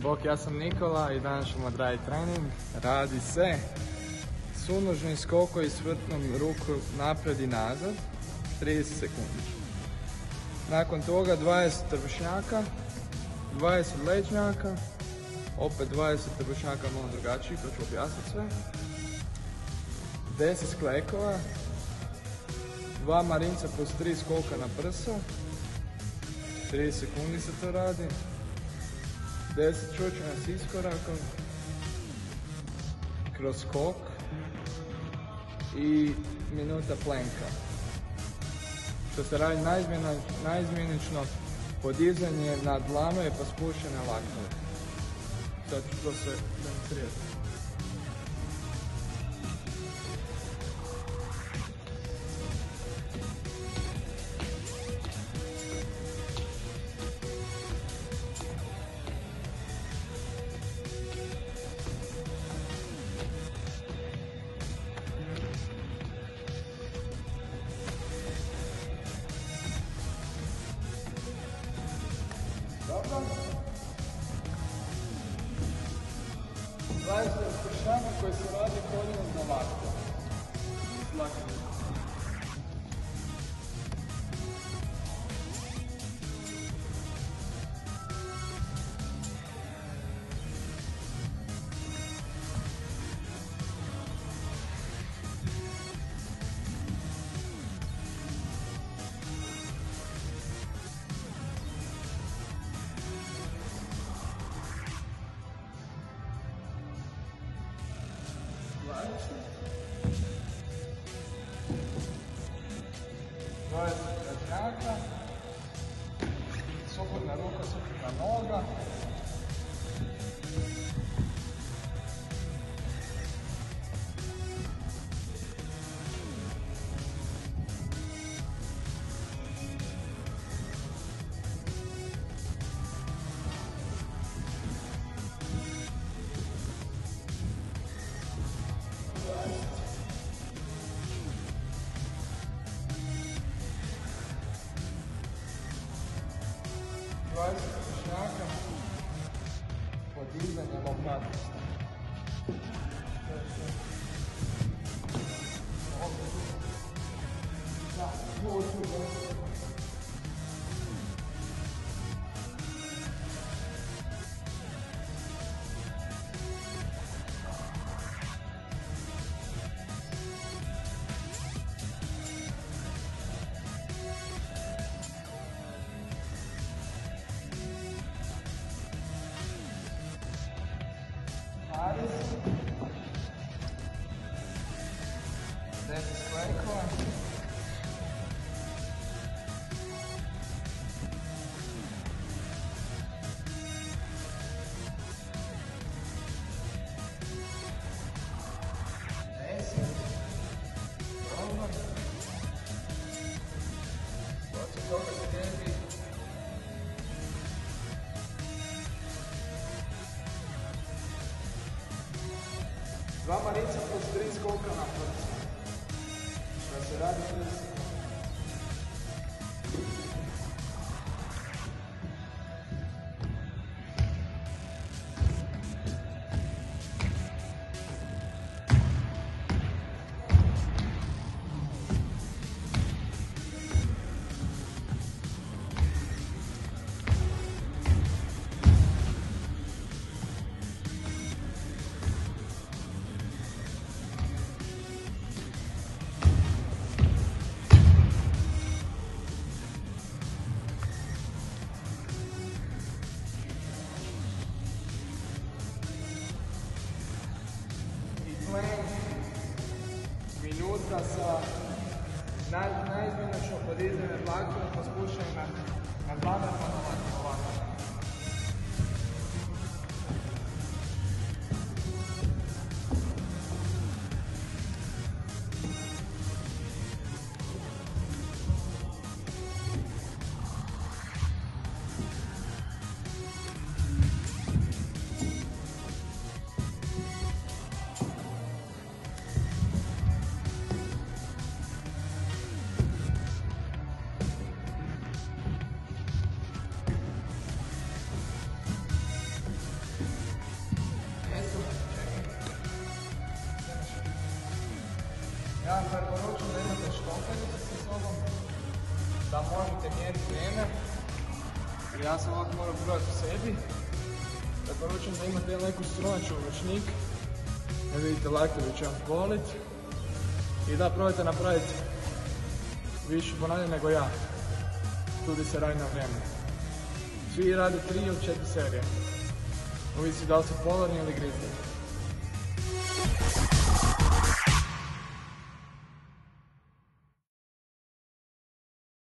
Bok, ja sam Nikola i danas ćemo odraditi trening. Radi se sunožni skokoj s vrtnom ruku napred i nazad, 30 sekundi. Nakon toga 20 trbušnjaka, 20 leđnjaka, opet 20 trbušnjaka malo drugačiji, to ću objasniti sve. 10 sklekova, 2 marinca plus 3 skoka na prsa, 30 sekundi se to radi. 10 čučanja s iskorakom, kroz skok i minuta plenka. Što se radi naizmjenično, podizanje na dlame pa spuštene lakove. Sad ću to sve demonstrirati. Dobro. 20 spršanja koji se radi koljenom na vatku. Leđnjaka, suprotna ruka, suprotna noga. Trbušnjaka, podizanje lopatista. Desi sklekova. Dobro. Poslije toga slijedi dva marinca plus 3 skoka na prsa. Što se radi 30 sekundi. Minuta sa naizmjenično podizanje dlakova pa spuštanje na dlane pa na ovako. Ja vam preporučujem da imate štopericu sa sobom, da možete mjeriti vrijeme, jer ja sam ovako morao brojati u sebi. Preporučujem da imate neku strunaču u ručnik, da vidite laktovi će vam polit i da probajte napraviti više ponavljanja nego ja. Tudi se radi na vrijeme. Svi rade 3 ili 4 serije. Ovisi da li su polarni ili grizni.